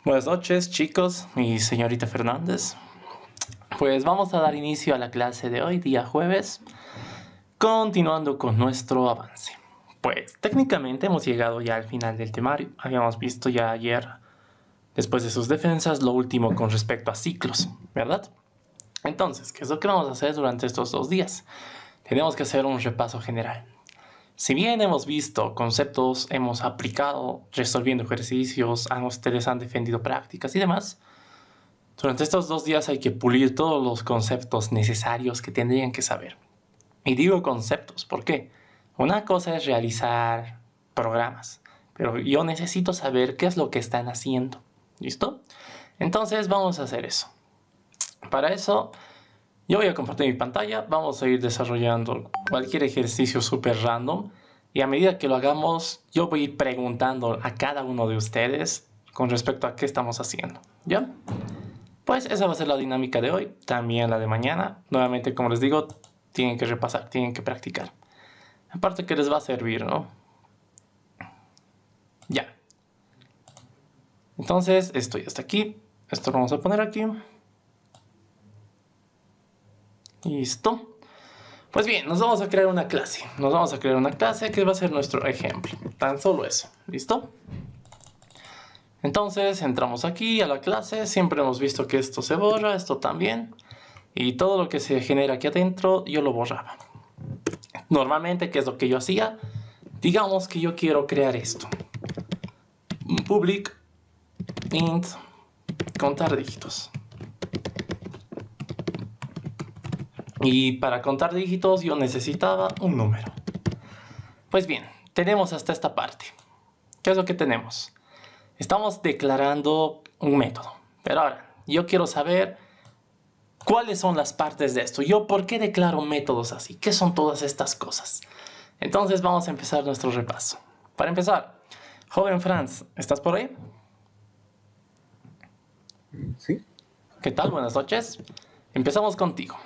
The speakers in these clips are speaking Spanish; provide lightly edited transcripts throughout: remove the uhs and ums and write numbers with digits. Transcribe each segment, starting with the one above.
Buenas noches, chicos y señorita Fernández. Pues vamos a dar inicio a la clase de hoy, día jueves, continuando con nuestro avance. Pues técnicamente hemos llegado ya al final del temario. Habíamos visto ya ayer, después de sus defensas, lo último con respecto a ciclos, ¿verdad? Entonces, ¿qué es lo que vamos a hacer durante estos 2 días? Tenemos que hacer un repaso general. Si bien hemos visto conceptos, hemos aplicado resolviendo ejercicios, ustedes han defendido prácticas y demás, durante estos 2 días hay que pulir todos los conceptos necesarios que tendrían que saber. Y digo conceptos, ¿por qué? Una cosa es realizar programas, pero yo necesito saber qué es lo que están haciendo. ¿Listo? Entonces vamos a hacer eso. Para eso, yo voy a compartir mi pantalla, vamos a ir desarrollando cualquier ejercicio súper random y a medida que lo hagamos, yo voy a ir preguntando a cada uno de ustedes con respecto a qué estamos haciendo. ¿Ya? Pues esa va a ser la dinámica de hoy, también la de mañana. Nuevamente, como les digo, tienen que repasar, tienen que practicar. Aparte que les va a servir, ¿no? Ya. Entonces, esto ya está aquí. Esto lo vamos a poner aquí. Listo. Pues bien, nos vamos a crear una clase. Nos vamos a crear una clase que va a ser nuestro ejemplo. Tan solo eso. ¿Listo? Entonces, entramos aquí a la clase. Siempre hemos visto que esto se borra, esto también. Y todo lo que se genera aquí adentro, yo lo borraba. Normalmente, ¿qué es lo que yo hacía? Digamos que yo quiero crear esto. Public int contar dígitos. Y para contar dígitos yo necesitaba un número. Pues bien, tenemos hasta esta parte. ¿Qué es lo que tenemos? Estamos declarando un método. Pero ahora, yo quiero saber cuáles son las partes de esto. Yo, ¿por qué declaro métodos así? ¿Qué son todas estas cosas? Entonces vamos a empezar nuestro repaso. Para empezar, joven Franz, ¿estás por ahí? Sí. ¿Qué tal? Buenas noches. Empezamos contigo.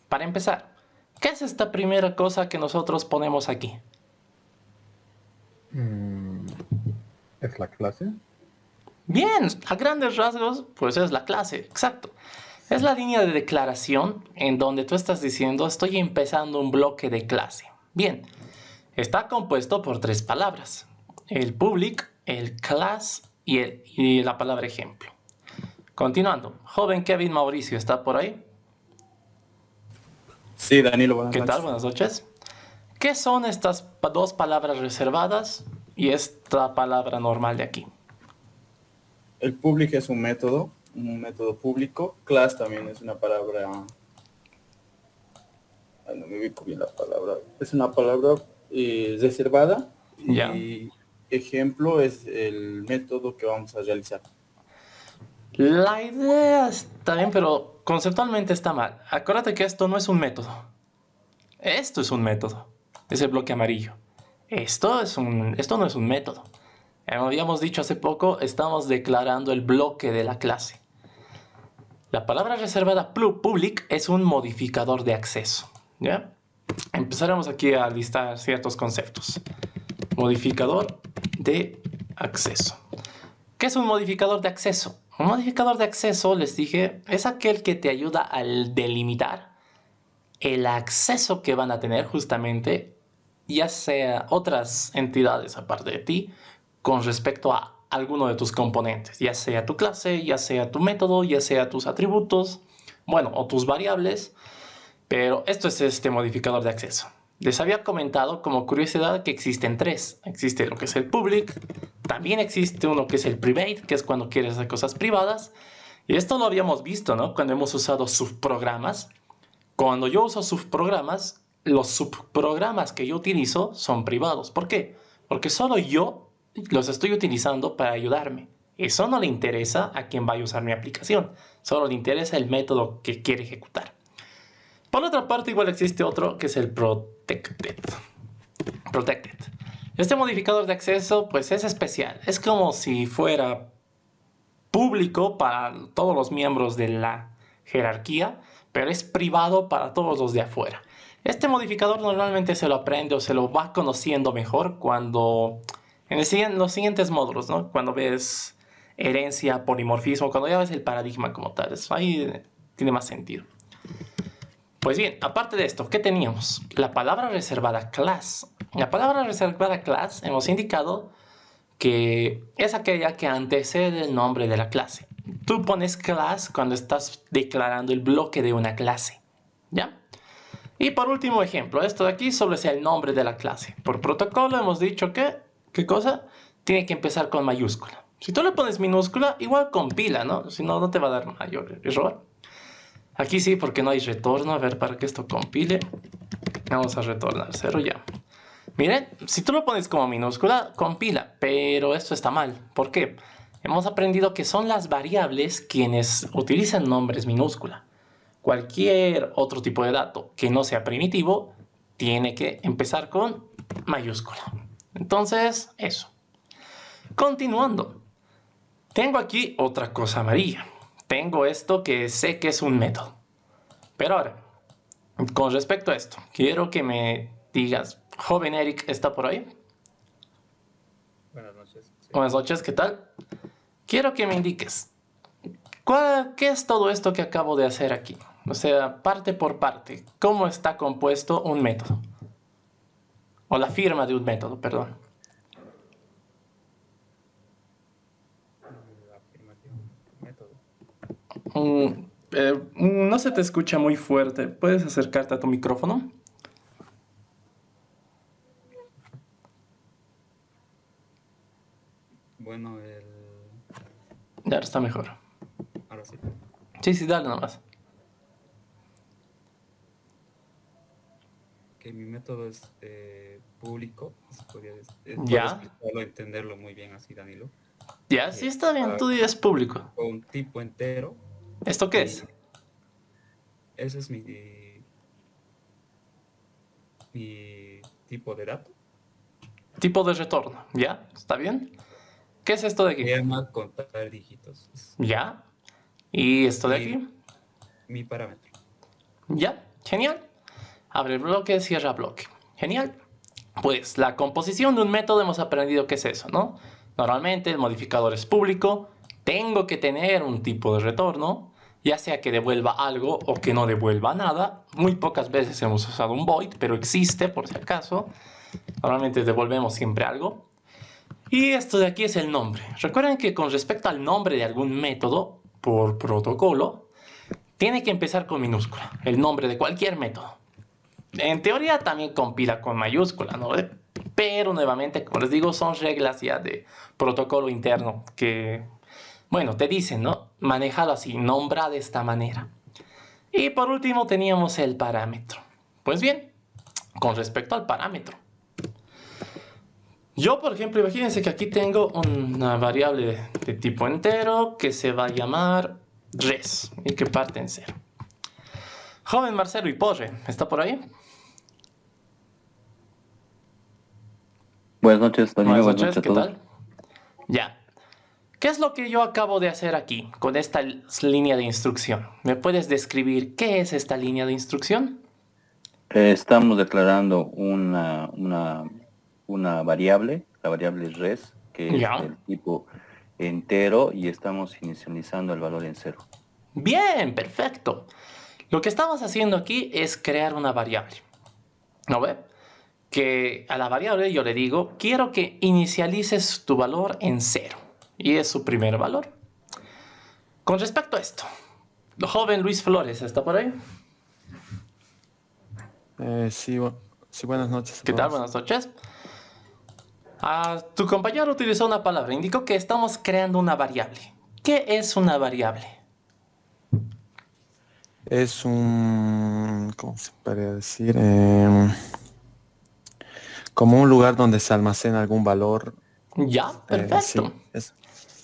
Para empezar, ¿qué es esta primera cosa que nosotros ponemos aquí? Es la clase. Bien, a grandes rasgos, pues es la clase, exacto. Es la línea de declaración en donde tú estás diciendo estoy empezando un bloque de clase. Bien, está compuesto por 3 palabras. El public, el class y la palabra ejemplo. Continuando, joven Kevin Mauricio, ¿está por ahí? Sí, Danilo, buenas ¿Qué tal? noches. Buenas noches. ¿Qué son estas 2 palabras reservadas y esta palabra normal de aquí? El public es un método público. Class también es una palabra. No me ubico bien la palabra. Es una palabra reservada. Ya. Y ejemplo es el método que vamos a realizar. La idea está bien, pero conceptualmente está mal. Acuérdate que esto no es un método. Esto es un método. Es el bloque amarillo. Esto no es un método. Como habíamos dicho hace poco, estamos declarando el bloque de la clase. La palabra reservada public es un modificador de acceso. ¿Ya? Empezaremos aquí a listar ciertos conceptos. Modificador de acceso. ¿Qué es un modificador de acceso? Un modificador de acceso, les dije, es aquel que te ayuda a delimitar el acceso que van a tener justamente, ya sea otras entidades aparte de ti, con respecto a alguno de tus componentes, ya sea tu clase, ya sea tu método, ya sea tus atributos, bueno, o tus variables, pero esto es este modificador de acceso. Les había comentado como curiosidad que existen 3. Existe lo que es el public, también existe uno que es el private, que es cuando quieres hacer cosas privadas, y esto lo habíamos visto, ¿no? Cuando hemos usado subprogramas. Cuando yo uso subprogramas, los subprogramas que yo utilizo son privados. ¿Por qué? Porque solo yo los estoy utilizando para ayudarme. Eso no le interesa a quien vaya a usar mi aplicación. Solo le interesa el método que quiere ejecutar. Por otra parte, igual existe otro que es el protected. Este modificador de acceso pues es especial. Es como si fuera público para todos los miembros de la jerarquía, pero es privado para todos los de afuera. Este modificador normalmente se lo aprende o se lo va conociendo mejor cuando en los siguientes módulos, ¿no? Cuando ves herencia, polimorfismo, cuando ya ves el paradigma como tal. Eso ahí tiene más sentido. Pues bien, aparte de esto, ¿qué teníamos? La palabra reservada class. La palabra reservada class hemos indicado que es aquella que antecede el nombre de la clase. Tú pones class cuando estás declarando el bloque de una clase, ¿ya? Y por último ejemplo, esto de aquí solo es el nombre de la clase. Por protocolo hemos dicho que, ¿qué cosa? Tiene que empezar con mayúscula. Si tú le pones minúscula, igual compila, ¿no? Si no, no te va a dar mayor error. Aquí sí, porque no hay retorno. A ver, para que esto compile. Vamos a retornar 0 ya. Miren, si tú lo pones como minúscula, compila. Pero esto está mal. ¿Por qué? Hemos aprendido que son las variables quienes utilizan nombres minúscula. Cualquier otro tipo de dato que no sea primitivo tiene que empezar con mayúscula. Entonces, eso. Continuando. Tengo aquí otra cosa amarilla. Tengo esto que sé que es un método. Pero ahora, con respecto a esto, quiero que me digas, joven Eric, ¿está por ahí? Buenas noches. Sí. Buenas noches, ¿qué tal? Quiero que me indiques, ¿qué es todo esto que acabo de hacer aquí? O sea, parte por parte, ¿cómo está compuesto un método? O la firma de un método, perdón. La afirmación, método. No se te escucha muy fuerte. ¿Puedes acercarte a tu micrófono? Bueno, Ya está mejor. ahora sí. Sí, sí, dale nomás. Que mi método es público, se podría puedo Ya, explicarlo, entenderlo muy bien así, Danilo. ya, sí Que está bien, tú es público. con tipo entero ¿Esto qué y es? ese es mi tipo de dato. Tipo de retorno, ¿ya? ¿Está bien? ¿Qué es esto de Se aquí? llama contar dígitos. ¿Ya? ¿Y esto de Y aquí? mi parámetro. ¿Ya? Genial. Abre bloque, cierra bloque. Genial. Pues la composición de un método hemos aprendido qué es eso, ¿no? Normalmente el modificador es público, tengo que tener un tipo de retorno, ya sea que devuelva algo o que no devuelva nada. Muy pocas veces hemos usado un void, pero existe por si acaso. Normalmente devolvemos siempre algo. Y esto de aquí es el nombre. Recuerden que con respecto al nombre de algún método, por protocolo, tiene que empezar con minúscula, el nombre de cualquier método. En teoría también compila con mayúscula, ¿no? Pero nuevamente, como les digo, son reglas ya de protocolo interno que, bueno, te dicen, ¿no? Manejalo así, nombra de esta manera. Y por último teníamos el parámetro. Pues bien, con respecto al parámetro. Yo, por ejemplo, imagínense que aquí tengo una variable de tipo entero que se va a llamar res y que parte en 0. Joven Marcelo Iporre, ¿está por ahí? Buenas noches, Danilo. Buenas Buenas noches, noches a ¿qué todos. tal? Ya. ¿Qué es lo que yo acabo de hacer aquí con esta línea de instrucción? ¿Me puedes describir qué es esta línea de instrucción? Estamos declarando una variable, la variable res, que es Ya. del tipo entero y estamos inicializando el valor en 0. Bien, perfecto. Lo que estamos haciendo aquí es crear una variable. ¿No ve? Que a la variable yo le digo, quiero que inicialices tu valor en 0. Y es su primer valor. Con respecto a esto, el joven Luis Flores, ¿está por ahí? Sí, sí, buenas noches a ¿Qué tal? todos. Buenas noches. Tu compañero utilizó una palabra, indicó que estamos creando una variable. ¿Qué es una variable? Es ¿cómo se podría decir? Como un lugar donde se almacena algún valor. Ya, perfecto. Sí, es,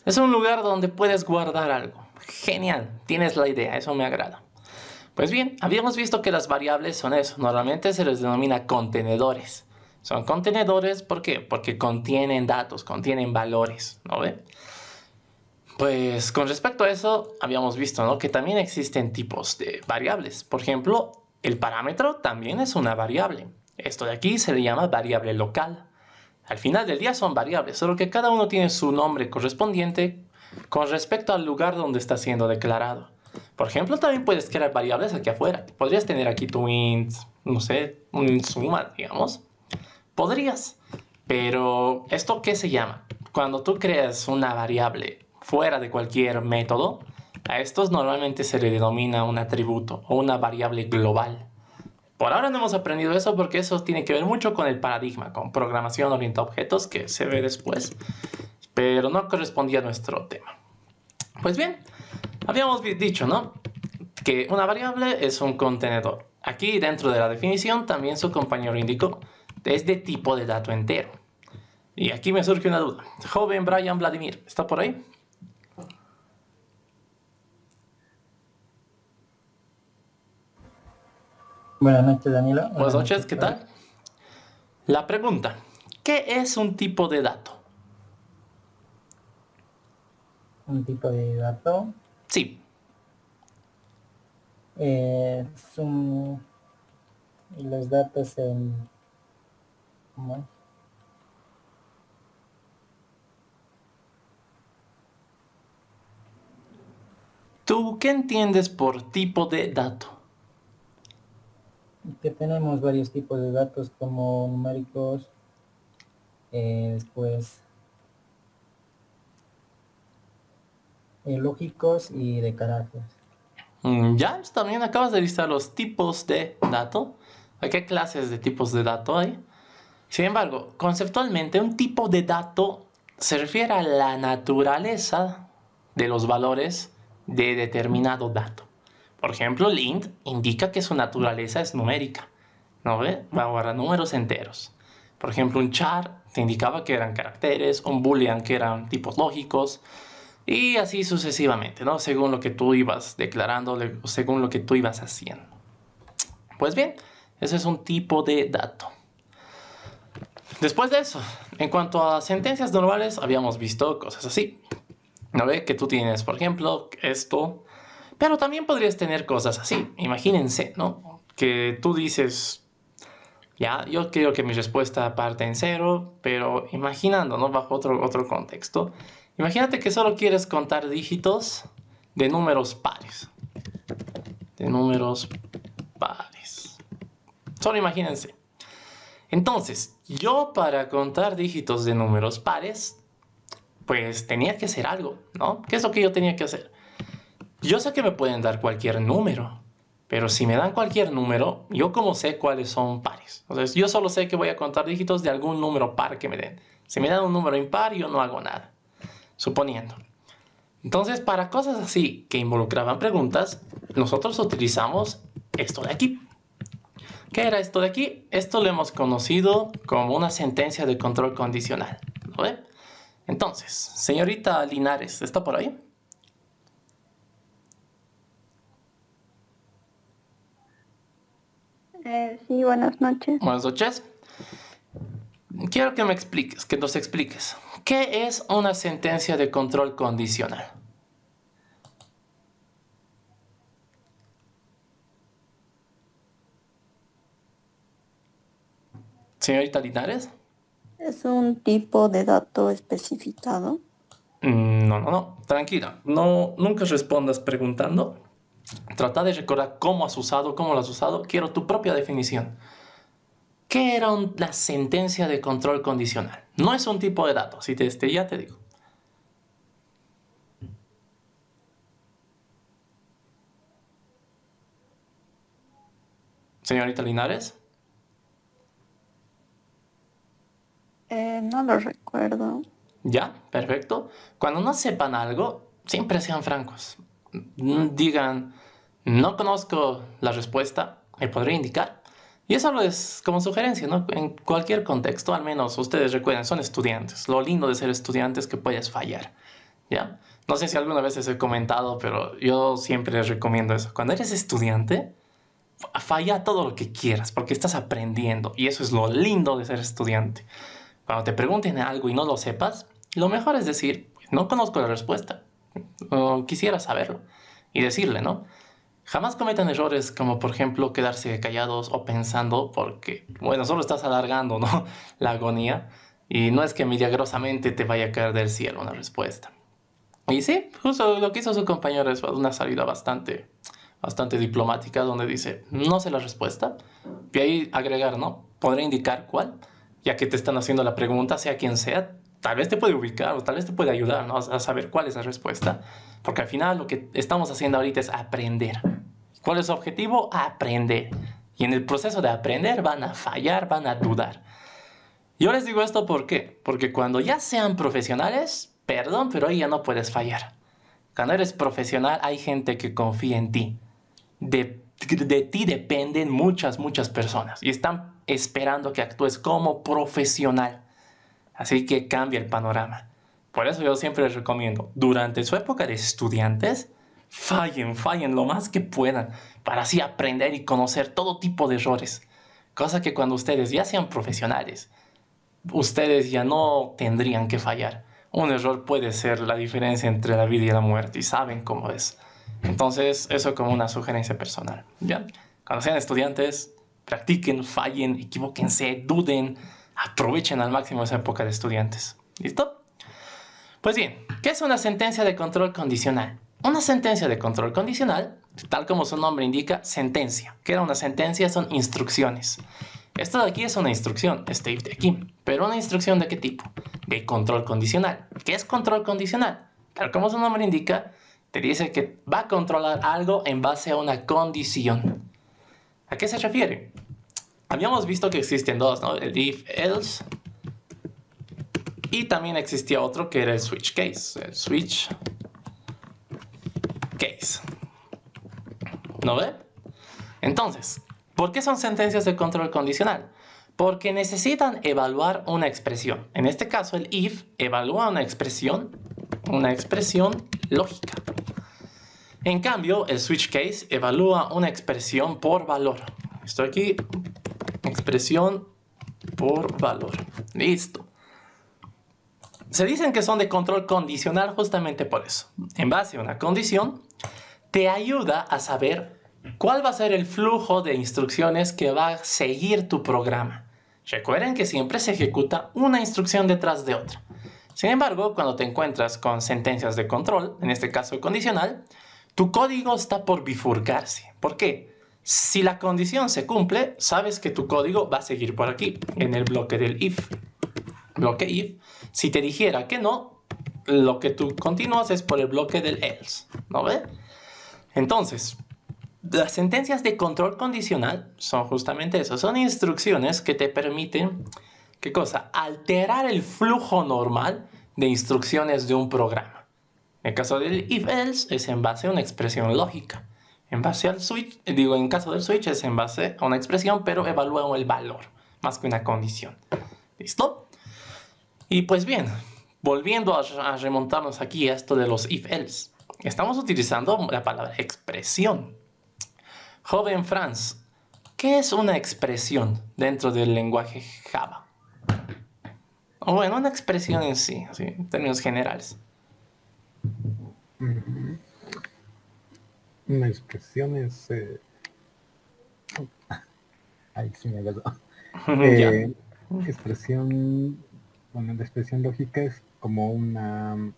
Es un lugar donde puedes guardar algo. Genial, tienes la idea, eso me agrada. Pues bien, habíamos visto que las variables son eso. Normalmente se les denomina contenedores. Son contenedores, ¿por qué? Porque contienen datos, contienen valores, ¿no ve? Pues con respecto a eso, habíamos visto, ¿no? Que también existen tipos de variables. Por ejemplo, el parámetro también es una variable. Esto de aquí se le llama variable local. Al final del día son variables, solo que cada uno tiene su nombre correspondiente con respecto al lugar donde está siendo declarado. Por ejemplo, también puedes crear variables aquí afuera. Podrías tener aquí tu int, no sé, un suma, digamos. Podrías. Pero, ¿esto qué se llama? Cuando tú creas una variable fuera de cualquier método, a estos normalmente se le denomina un atributo o una variable global. Por ahora no hemos aprendido eso porque eso tiene que ver mucho con el paradigma, con programación orientada a objetos, que se ve después, pero no correspondía a nuestro tema. Pues bien, habíamos dicho, ¿no?, que una variable es un contenedor. Aquí dentro de la definición también su compañero indicó, es de tipo de dato entero. Y aquí me surge una duda. Joven Brian Vladimir, ¿está por ahí? Buenas noches, Danilo. Buenas noches, ¿qué tal? La pregunta, ¿qué es un tipo de dato? Un tipo de dato Sí, son los datos en... ¿cómo es? ¿tú qué entiendes por tipo de dato? Que tenemos varios tipos de datos como numéricos, después lógicos y de carácter. Ya, también acabas de listar los tipos de dato. ¿Qué clases de tipos de dato hay? Sin embargo, conceptualmente, un tipo de dato se refiere a la naturaleza de los valores de determinado dato. Por ejemplo, el int indica que su naturaleza es numérica, ¿no ve? Va a guardar números enteros. Por ejemplo, un char te indicaba que eran caracteres, un boolean que eran tipos lógicos, y así sucesivamente, ¿no? Según lo que tú ibas declarando, según lo que tú ibas haciendo. Pues bien, ese es un tipo de dato. Después de eso, en cuanto a sentencias normales, habíamos visto cosas así. ¿No ve? Que tú tienes, por ejemplo, esto. Pero también podrías tener cosas así. Imagínense, ¿no? Que tú dices, ya, yo quiero que mi respuesta parte en cero, pero imaginando, ¿no? Bajo otro contexto. Imagínate que solo quieres contar dígitos de números pares. De números pares. Solo imagínense. Entonces, yo para contar dígitos de números pares, pues tenía que hacer algo, ¿no? ¿Qué es lo que yo tenía que hacer? Yo sé que me pueden dar cualquier número, pero si me dan cualquier número, ¿yo cómo sé cuáles son pares? O sea, yo solo sé que voy a contar dígitos de algún número par que me den. Si me dan un número impar, yo no hago nada, suponiendo. Entonces, para cosas así que involucraban preguntas, nosotros utilizamos esto de aquí. ¿Qué era esto de aquí? Esto lo hemos conocido como una sentencia de control condicional, ¿no ve? Entonces, señorita Linares, ¿está por ahí? Sí, buenas noches. Buenas noches. Quiero que me expliques, que nos expliques. ¿Qué es una sentencia de control condicional? Señorita Linares. ¿Es un tipo de dato especificado? No. Tranquila. No, nunca respondas preguntando. Trata de recordar cómo has usado, cómo lo has usado. Quiero tu propia definición. ¿Qué era la sentencia de control condicional? No es un tipo de dato, si ya te digo. Señorita Linares. No lo recuerdo. Ya, perfecto. Cuando no sepan algo, siempre sean francos. Digan, no conozco la respuesta, me podría indicar. Y eso es como sugerencia, ¿no? En cualquier contexto, al menos ustedes recuerden, son estudiantes. Lo lindo de ser estudiante es que puedes fallar, ¿ya? No sé si alguna vez les he comentado, pero yo siempre les recomiendo eso. Cuando eres estudiante, falla todo lo que quieras, porque estás aprendiendo. Y eso es lo lindo de ser estudiante. Cuando te pregunten algo y no lo sepas, lo mejor es decir, no conozco la respuesta, o quisiera saberlo, y decirle, ¿no? Jamás cometan errores como, por ejemplo, quedarse callados o pensando porque, bueno, solo estás alargando, ¿no?, la agonía, y no es que milagrosamente te vaya a caer del cielo una respuesta. Y sí, justo lo que hizo su compañero es una salida bastante diplomática, donde dice, no sé la respuesta, y ahí agregar, ¿no? Podré indicar cuál, ya que te están haciendo la pregunta, sea quien sea, tal vez te puede ubicar o tal vez te puede ayudar, ¿no? A saber cuál es la respuesta, porque al final lo que estamos haciendo ahorita es aprender. ¿Cuál es su objetivo? Aprender. Y en el proceso de aprender van a fallar, van a dudar. Yo les digo esto ¿por qué? Porque cuando ya sean profesionales, perdón, pero ahí ya no puedes fallar. Cuando eres profesional hay gente que confía en ti. De ti dependen muchas personas y están esperando que actúes como profesional. Así que cambia el panorama. Por eso yo siempre les recomiendo, durante su época de estudiantes, fallen lo más que puedan para así aprender y conocer todo tipo de errores. Cosa que cuando ustedes ya sean profesionales, ustedes ya no tendrían que fallar. Un error puede ser la diferencia entre la vida y la muerte y saben cómo es. Entonces, eso como una sugerencia personal. ¿Ya? Cuando sean estudiantes, practiquen, fallen, equivóquense, duden, aprovechen al máximo esa época de estudiantes. ¿Listo? Pues bien, ¿qué es una sentencia de control condicional? Una sentencia de control condicional, tal como su nombre indica, sentencia. ¿Qué era una sentencia? Son instrucciones. Esto de aquí es una instrucción, este de aquí. Pero una instrucción ¿de qué tipo? De control condicional. ¿Qué es control condicional? Tal como su nombre indica, te dice que va a controlar algo en base a una condición. ¿A qué se refiere? Habíamos visto que existen dos, ¿no? El if, else. Y también existía otro que era el switch case. El switch case. ¿No ve? Entonces, ¿por qué son sentencias de control condicional? Porque necesitan evaluar una expresión. En este caso, el if evalúa una expresión lógica. En cambio, el switch case evalúa una expresión por valor. Esto aquí, expresión por valor. Listo. Se dicen que son de control condicional justamente por eso. En base a una condición, te ayuda a saber cuál va a ser el flujo de instrucciones que va a seguir tu programa. Recuerden que siempre se ejecuta una instrucción detrás de otra. Sin embargo, cuando te encuentras con sentencias de control, en este caso condicional, tu código está por bifurcarse. ¿Por qué? Si la condición se cumple, sabes que tu código va a seguir por aquí, en el bloque del if. Bloque if. Si te dijera que no, lo que tú continúas es por el bloque del else. ¿No ve? Entonces, las sentencias de control condicional son justamente eso. Son instrucciones que te permiten, ¿qué cosa? Alterar el flujo normal de instrucciones de un programa. En el caso del if-else es en base a una expresión lógica. En base al switch, en caso del switch es en base a una expresión, pero evalúa el valor, más que una condición. ¿Listo? Y pues bien, volviendo a remontarnos aquí a esto de los if-else. Estamos utilizando la palabra expresión. Joven Franz, ¿qué es una expresión dentro del lenguaje Java? O bueno, una expresión en sí, así, en términos generales. Una expresión es... Ahí sí me agarró. Expresión... Bueno, la expresión lógica es como una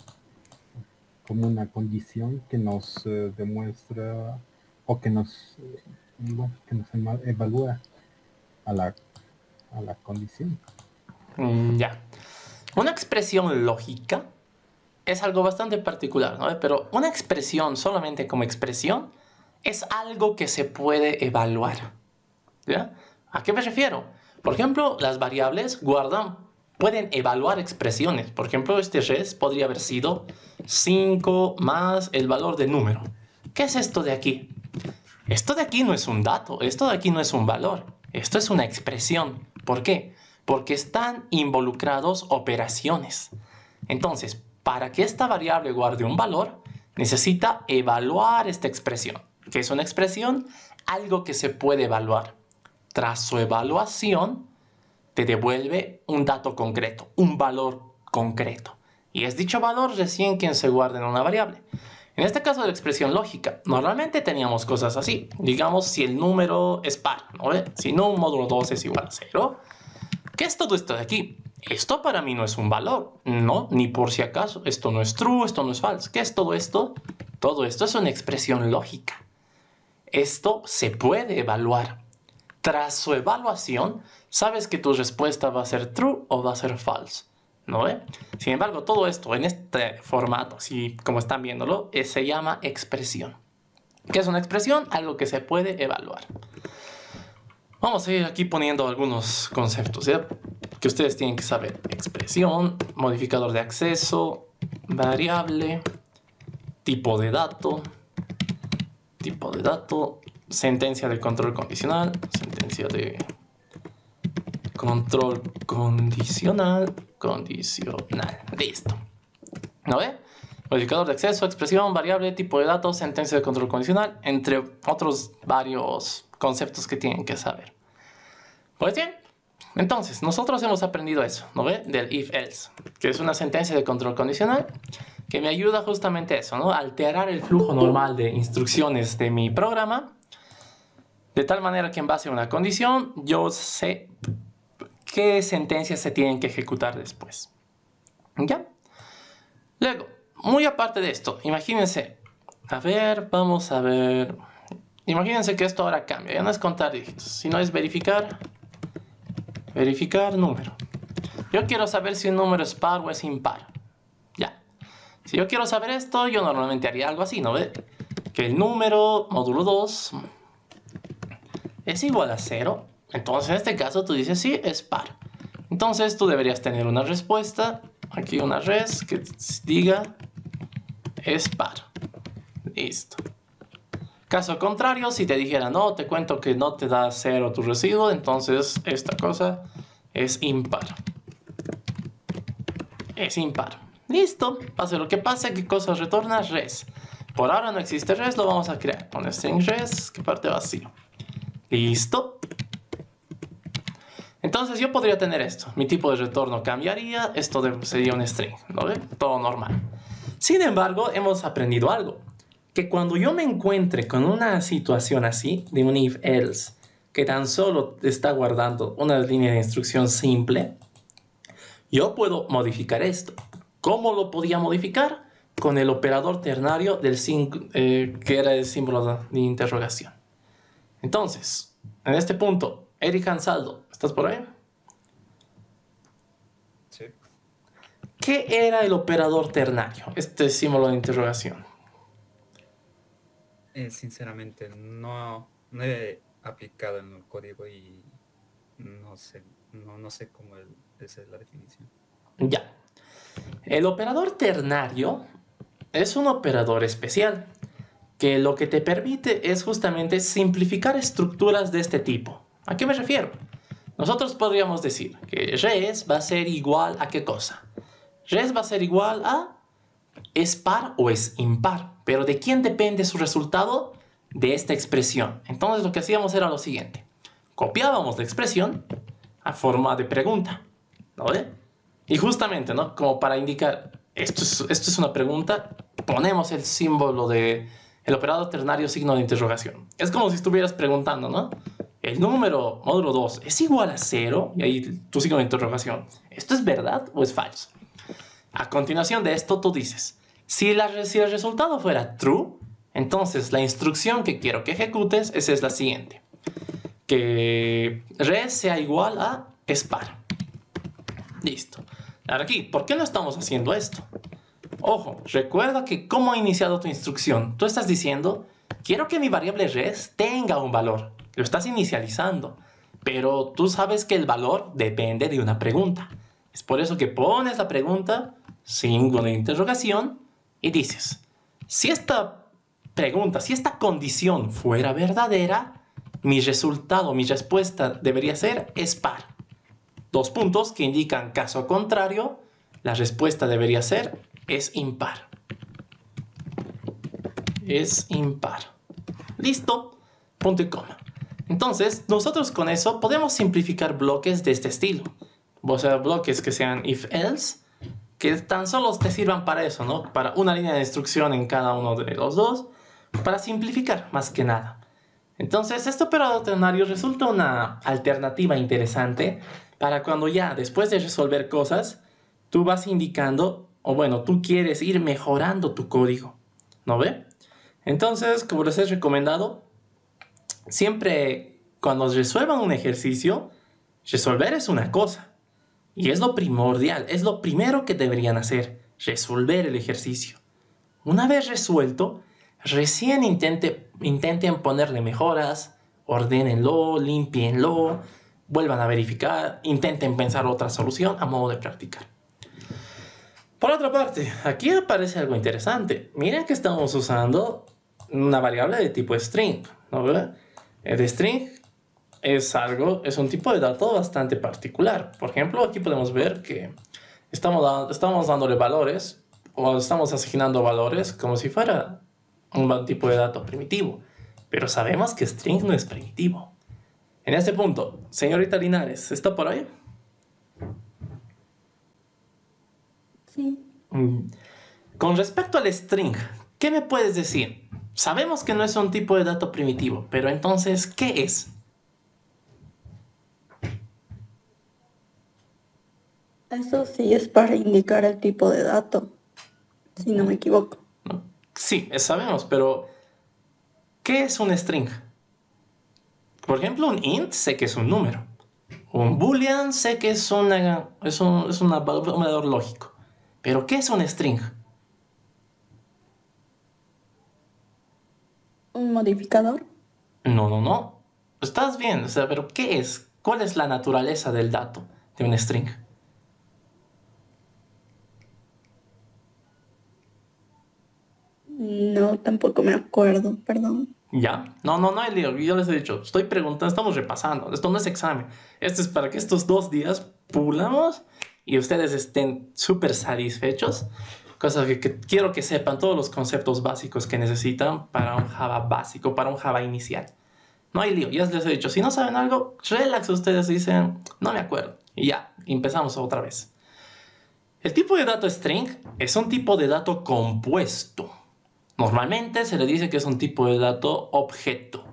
condición que nos demuestra o que nos evalúa a la condición. Ya. Una expresión lógica es algo bastante particular, ¿no? Pero una expresión solamente como expresión es algo que se puede evaluar. ¿Ya? ¿A qué me refiero? Por ejemplo, las variables pueden evaluar expresiones. Por ejemplo, este res podría haber sido 5 más el valor del número. ¿Qué es esto de aquí? Esto de aquí no es un dato, esto de aquí no es un valor. Esto es una expresión. ¿Por qué? Porque están involucrados operaciones. Entonces, para que esta variable guarde un valor, necesita evaluar esta expresión. ¿Qué es una expresión? Algo que se puede evaluar. Tras su evaluación, te devuelve un dato concreto, un valor concreto. Y es dicho valor recién quien se guarda en una variable. En este caso de la expresión lógica, normalmente teníamos cosas así. Digamos, si el número es par, ¿no? Si no, un módulo 2 es igual a 0. ¿Qué es todo esto de aquí? Esto para mí no es un valor, no, ni por si acaso. Esto no es true, esto no es false. ¿Qué es todo esto? Todo esto es una expresión lógica. Esto se puede evaluar. Tras su evaluación, sabes que tu respuesta va a ser true o va a ser false, ¿no ve? Sin embargo, todo esto en este formato, así como están viéndolo, se llama expresión. ¿Qué es una expresión? Algo que se puede evaluar. Vamos a ir aquí poniendo algunos conceptos, ¿ya? Que ustedes tienen que saber. Expresión, modificador de acceso, variable, tipo de dato, sentencia de control condicional, sentencia de control condicional. Listo. ¿No ve? Modificador de acceso, expresión, variable, tipo de datos, sentencia de control condicional, entre otros varios conceptos que tienen que saber. Pues bien, entonces, nosotros hemos aprendido eso, ¿no ve? Del if-else, que es una sentencia de control condicional que me ayuda justamente a eso, ¿no? Alterar el flujo normal de instrucciones de mi programa, de tal manera que en base a una condición, yo sé qué sentencias se tienen que ejecutar después. ¿Ya? Luego, muy aparte de esto, imagínense, vamos a ver, imagínense que esto ahora cambia, ya no es contar dígitos, sino es verificar número. Yo quiero saber si un número es par o es impar. Ya. Si yo quiero saber esto, yo normalmente haría algo así, ¿no ve? Que el número módulo 2 es igual a 0. Entonces en este caso tú dices sí, es par. Entonces tú deberías tener una respuesta, aquí una res que diga es par. Listo. Caso contrario, si te dijera no, te cuento que no te da 0 tu residuo, entonces esta cosa es impar. Es impar. Listo. Pase lo que pase, ¿qué cosa retorna? Res. Por ahora no existe res, lo vamos a crear. Con string res, que parte vacío. Listo. Entonces yo podría tener esto. Mi tipo de retorno cambiaría. Esto sería un string, ¿no ve? Todo normal. Sin embargo, hemos aprendido algo. Que cuando yo me encuentre con una situación así, de un if-else, que tan solo está guardando una línea de instrucción simple, yo puedo modificar esto. ¿Cómo lo podía modificar? Con el operador ternario del que era el símbolo de interrogación. Entonces, en este punto, Eric Ansaldo, ¿estás por ahí? Sí. ¿Qué era el operador ternario? Este símbolo de interrogación. Sinceramente, no he aplicado en el código y no sé cómo es la definición. Ya. El operador ternario es un operador especial que lo que te permite es justamente simplificar estructuras de este tipo. ¿A qué me refiero? Nosotros podríamos decir que res va a ser igual a ¿qué cosa? Res va a ser igual a ¿es par o es impar? Pero ¿de quién depende su resultado? De esta expresión. Entonces lo que hacíamos era lo siguiente. Copiábamos la expresión a forma de pregunta, ¿no ve? Y justamente, ¿no? Como para indicar, esto es una pregunta, ponemos el símbolo de el operador ternario signo de interrogación. Es como si estuvieras preguntando, ¿no? El número módulo 2 es igual a 0, y ahí tu signo de interrogación. ¿Esto es verdad o es falso? A continuación de esto tú dices, si el resultado fuera true, entonces la instrucción que quiero que ejecutes es la siguiente. Que res sea igual a es par. Listo. Ahora aquí, ¿por qué no estamos haciendo esto? Ojo, recuerda que cómo ha iniciado tu instrucción. Tú estás diciendo, quiero que mi variable res tenga un valor. Lo estás inicializando. Pero tú sabes que el valor depende de una pregunta. Es por eso que pones la pregunta, signo de interrogación, y dices, si esta pregunta, si esta condición fuera verdadera, mi resultado, mi respuesta debería ser es par. Dos puntos que indican caso contrario, la respuesta debería ser es impar. Es impar. Listo. Punto y coma. Entonces, nosotros con eso podemos simplificar bloques de este estilo. O sea, bloques que sean if-else, que tan solo te sirvan para eso, ¿no? Para una línea de instrucción en cada uno de los dos, para simplificar más que nada. Entonces, este operador ternario resulta una alternativa interesante para cuando ya, después de resolver cosas, tú vas indicando, o bueno, tú quieres ir mejorando tu código, ¿no ve? Entonces, como les he recomendado, siempre cuando resuelvan un ejercicio, resolver es una cosa. Y es lo primordial, es lo primero que deberían hacer, resolver el ejercicio. Una vez resuelto, recién intenten ponerle mejoras, ordénenlo, limpienlo, vuelvan a verificar, intenten pensar otra solución a modo de practicar. Por otra parte, aquí aparece algo interesante. Miren que estamos usando una variable de tipo string, ¿no ve? El string es un tipo de dato bastante particular. Por ejemplo, aquí podemos ver que estamos dándole valores o estamos asignando valores como si fuera un tipo de dato primitivo. Pero sabemos que string no es primitivo. En este punto, señorita Linares, ¿está por ahí? Sí. Con respecto al string, ¿qué me puedes decir? Sabemos que no es un tipo de dato primitivo, pero entonces, ¿qué es? Eso sí es para indicar el tipo de dato, si no me equivoco. ¿No? Sí, sabemos, pero ¿qué es un string? Por ejemplo, un int sé que es un número. Un boolean sé que es un valor lógico. Pero ¿qué es un string? ¿Un modificador? No. Estás bien, o sea, pero ¿qué es? ¿Cuál es la naturaleza del dato de un string? No, tampoco me acuerdo, perdón. ¿Ya? No hay lío. Yo les he dicho, estoy preguntando, estamos repasando. Esto no es examen. Esto es para que estos 2 días pulamos y ustedes estén súper satisfechos. Cosa que quiero que sepan todos los conceptos básicos que necesitan para un Java básico, para un Java inicial. No hay lío, ya les he dicho, si no saben algo, relax, ustedes dicen, no me acuerdo. Y ya, empezamos otra vez. El tipo de dato string es un tipo de dato compuesto. Normalmente se le dice que es un tipo de dato objeto.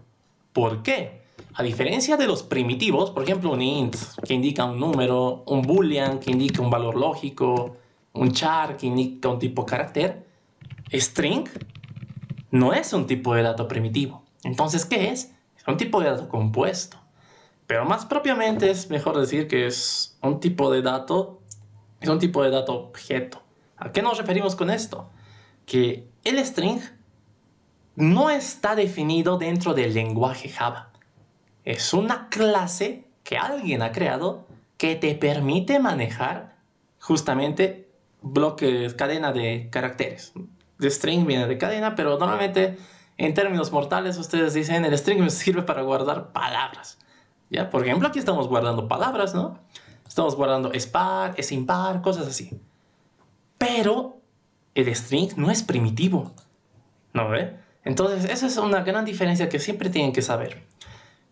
¿Por qué? A diferencia de los primitivos, por ejemplo un int que indica un número, un boolean que indica un valor lógico, un char que indica un tipo carácter, string no es un tipo de dato primitivo. Entonces, ¿qué es? Es un tipo de dato compuesto. Pero más propiamente es mejor decir que es un tipo de dato objeto. ¿A qué nos referimos con esto? Que el string no está definido dentro del lenguaje Java. Es una clase que alguien ha creado que te permite manejar justamente bloques, cadena de caracteres. De string viene de cadena, pero normalmente en términos mortales ustedes dicen el string me sirve para guardar palabras. ¿Ya? Por ejemplo, aquí estamos guardando palabras, ¿no? Estamos guardando es par, es impar, cosas así. Pero el string no es primitivo, ¿no ve? Entonces, esa es una gran diferencia que siempre tienen que saber.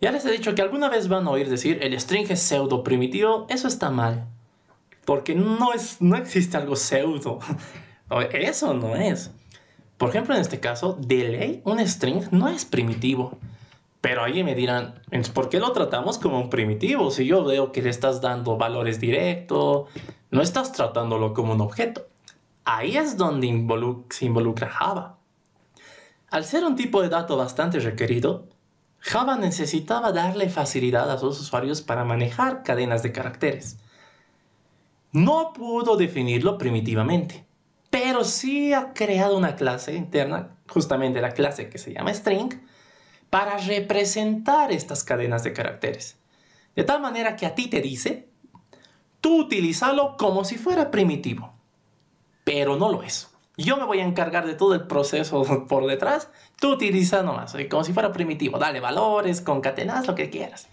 Ya les he dicho que alguna vez van a oír decir el string es pseudo primitivo. Eso está mal. Porque no existe algo pseudo. Eso no es. Por ejemplo, en este caso, de ley, un string no es primitivo. Pero ahí me dirán, ¿por qué lo tratamos como un primitivo? Si yo veo que le estás dando valores directos, no estás tratándolo como un objeto. Ahí es donde se involucra Java. Al ser un tipo de dato bastante requerido, Java necesitaba darle facilidad a sus usuarios para manejar cadenas de caracteres. No pudo definirlo primitivamente, pero sí ha creado una clase interna, justamente la clase que se llama string, para representar estas cadenas de caracteres. De tal manera que a ti te dice, tú utilízalo como si fuera primitivo, pero no lo es. Yo me voy a encargar de todo el proceso por detrás, tú utiliza nomás, como si fuera primitivo, dale valores, concatenas, lo que quieras.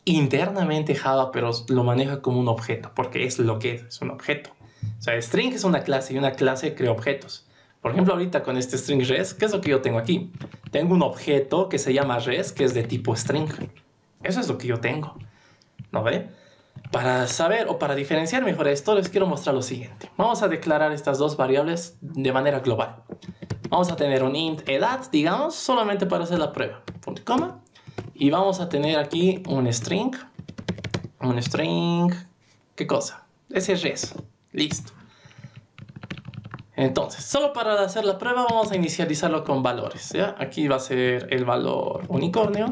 Internamente Java, pero lo maneja como un objeto, porque es lo que es un objeto. O sea, string es una clase y una clase crea objetos. Por ejemplo, ahorita con este string res, ¿qué es lo que yo tengo aquí? Tengo un objeto que se llama res, que es de tipo string. Eso es lo que yo tengo. ¿No ve? Para saber o para diferenciar mejor esto, les quiero mostrar lo siguiente. Vamos a declarar estas dos variables de manera global. Vamos a tener un int edad, digamos, solamente para hacer la prueba. Punto y coma. Y vamos a tener aquí un string Un string. ¿Qué cosa? Ese es res. Listo. Entonces, solo para hacer la prueba vamos a inicializarlo con valores, ¿ya? Aquí va a ser el valor unicornio.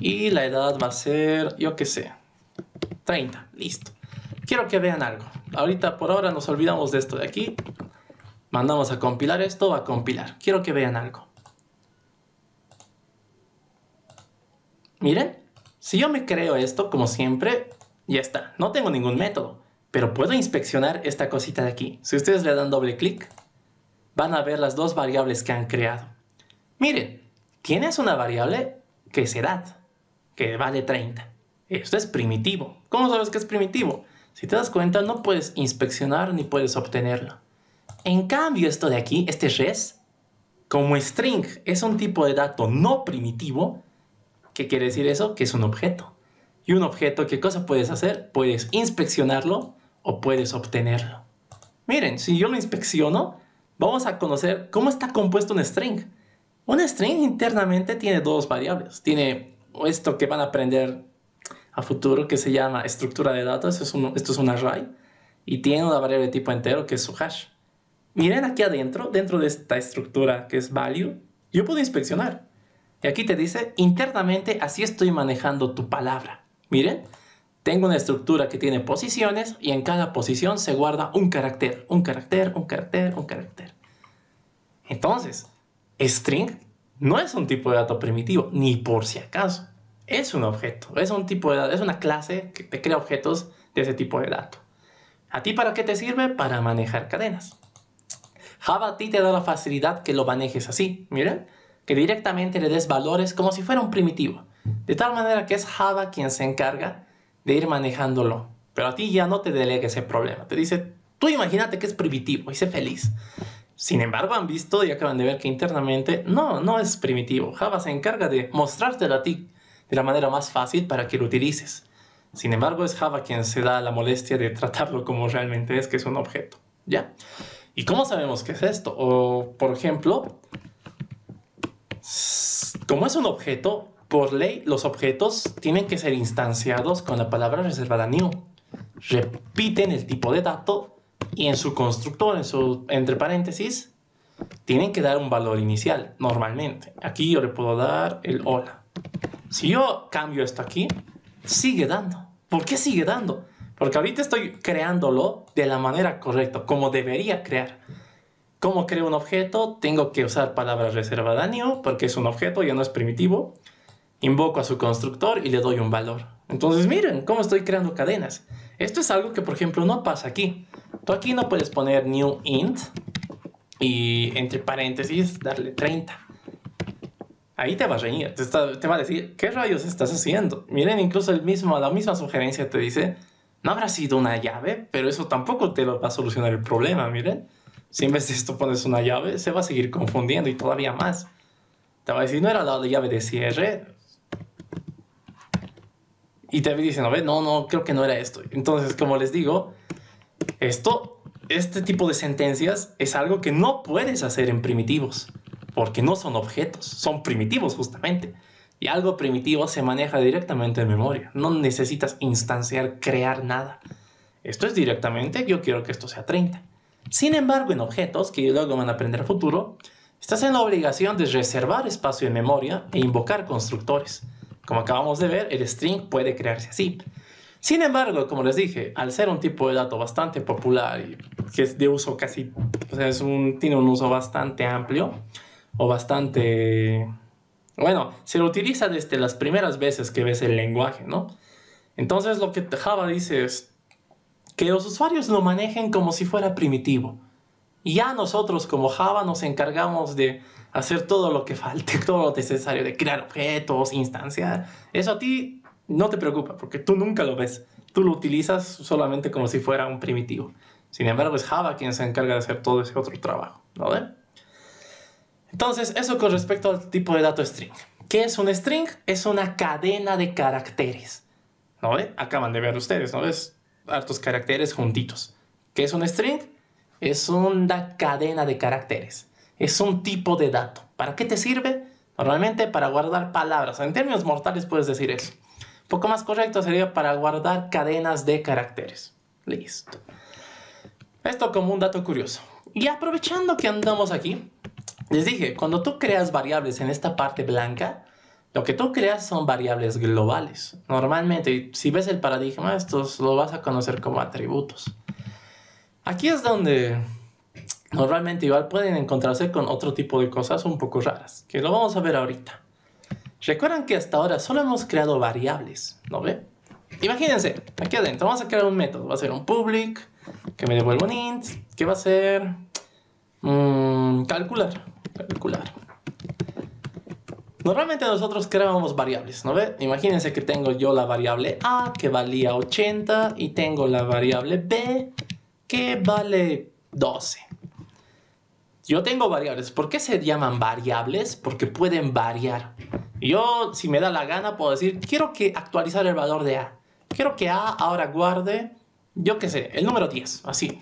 Y la edad va a ser, yo qué sé, 30. Listo. Quiero que vean algo. Ahorita, por ahora, nos olvidamos de esto de aquí. Mandamos a compilar esto, va a compilar. Quiero que vean algo. Miren, si yo me creo esto, como siempre, ya está. No tengo ningún método, pero puedo inspeccionar esta cosita de aquí. Si ustedes le dan doble clic, van a ver las dos variables que han creado. Miren, tienes una variable que es edad, que vale 30. Esto es primitivo. ¿Cómo sabes que es primitivo? Si te das cuenta, no puedes inspeccionar ni puedes obtenerlo. En cambio, esto de aquí, este res, como string es un tipo de dato no primitivo. ¿Qué quiere decir eso? Que es un objeto. Y un objeto, ¿qué cosa puedes hacer? Puedes inspeccionarlo o puedes obtenerlo. Miren, si yo lo inspecciono, vamos a conocer cómo está compuesto un string. Un string internamente tiene dos variables. Tiene esto que van a aprender a futuro, que se llama estructura de datos. Esto es un array. Y tiene una variable de tipo entero, que es su hash. Miren aquí adentro, dentro de esta estructura que es value, yo puedo inspeccionar. Y aquí te dice, internamente así estoy manejando tu palabra. Miren, tengo una estructura que tiene posiciones y en cada posición se guarda un carácter, un carácter, un carácter, un carácter. Entonces, string no es un tipo de dato primitivo, ni por si acaso. Es un objeto, es un tipo de dato, es una clase que te crea objetos de ese tipo de dato. ¿A ti para qué te sirve? Para manejar cadenas. Java a ti te da la facilidad que lo manejes así, miren, que directamente le des valores como si fuera un primitivo. De tal manera que es Java quien se encarga de ir manejándolo. Pero a ti ya no te delega ese problema. Te dice, tú imagínate que es primitivo y sé feliz. Sin embargo, han visto y acaban de ver que internamente no es primitivo. Java se encarga de mostrártelo a ti de la manera más fácil para que lo utilices. Sin embargo, es Java quien se da la molestia de tratarlo como realmente es, que es un objeto. ¿Ya? ¿Y cómo sabemos qué es esto? O, por ejemplo, como es un objeto, por ley los objetos tienen que ser instanciados con la palabra reservada new. Repiten el tipo de dato y en su constructor, entre paréntesis, tienen que dar un valor inicial, normalmente. Aquí yo le puedo dar el hola. Si yo cambio esto aquí, sigue dando. ¿Por qué sigue dando? Porque ahorita estoy creándolo de la manera correcta, como debería crear. ¿Cómo creo un objeto? Tengo que usar palabra reservada new, porque es un objeto, ya no es primitivo. Invoco a su constructor y le doy un valor. Entonces miren cómo estoy creando cadenas. Esto es algo que, por ejemplo, no pasa aquí. Tú aquí no puedes poner new int y entre paréntesis darle 30. Ahí te va a reñir, te va a decir, ¿qué rayos estás haciendo? Miren, incluso la misma sugerencia te dice, no habrá sido una llave, pero eso tampoco te lo va a solucionar el problema, miren. Si en vez de esto pones una llave, se va a seguir confundiendo y todavía más. Te va a decir, no era la llave de cierre. Y te dicen, no, creo que no era esto. Entonces, como les digo, este tipo de sentencias es algo que no puedes hacer en primitivos. Porque no son objetos, son primitivos justamente. Y algo primitivo se maneja directamente en memoria. No necesitas instanciar, crear nada. Esto es directamente, yo quiero que esto sea 30. Sin embargo, en objetos, que luego van a aprender a futuro, estás en la obligación de reservar espacio en memoria e invocar constructores. Como acabamos de ver, el string puede crearse así. Sin embargo, como les dije, al ser un tipo de dato bastante popular y que es de uso casi, o sea, tiene un uso bastante amplio o bastante... Bueno, se lo utiliza desde las primeras veces que ves el lenguaje, ¿no? Entonces lo que Java dice es que los usuarios lo manejen como si fuera primitivo. Y ya nosotros como Java nos encargamos de hacer todo lo que falte, todo lo necesario, de crear objetos, instanciar. Eso a ti no te preocupa, porque tú nunca lo ves. Tú lo utilizas solamente como si fuera un primitivo. Sin embargo, es Java quien se encarga de hacer todo ese otro trabajo, ¿no ven? Entonces, eso con respecto al tipo de dato string. ¿Qué es un string? Es una cadena de caracteres. ¿No ven? Acaban de ver ustedes, ¿no ves? Hartos caracteres juntitos. ¿Qué es un string? Es una cadena de caracteres. Es un tipo de dato. ¿Para qué te sirve? Normalmente para guardar palabras. En términos mortales puedes decir eso. poco más correcto sería para guardar cadenas de caracteres. Listo. Esto como un dato curioso. Y aprovechando que andamos aquí, les dije, cuando tú creas variables en esta parte blanca, lo que tú creas son variables globales. Normalmente, si ves el paradigma, estos lo vas a conocer como atributos. Aquí es donde normalmente igual pueden encontrarse con otro tipo de cosas un poco raras, que lo vamos a ver ahorita. Recuerdan que hasta ahora solo hemos creado variables, ¿no ve? Imagínense, aquí adentro vamos a crear un método. Va a ser un public, que me devuelva un int, que va a ser calcular. Normalmente nosotros creamos variables, ¿no ve? Imagínense que tengo yo la variable A, que valía 80, y tengo la variable B, que vale 12. Yo tengo variables. ¿Por qué se llaman variables? Porque pueden variar. Yo, si me da la gana, puedo decir, quiero que actualizar el valor de A. Quiero que A ahora guarde, yo qué sé, el número 10, así.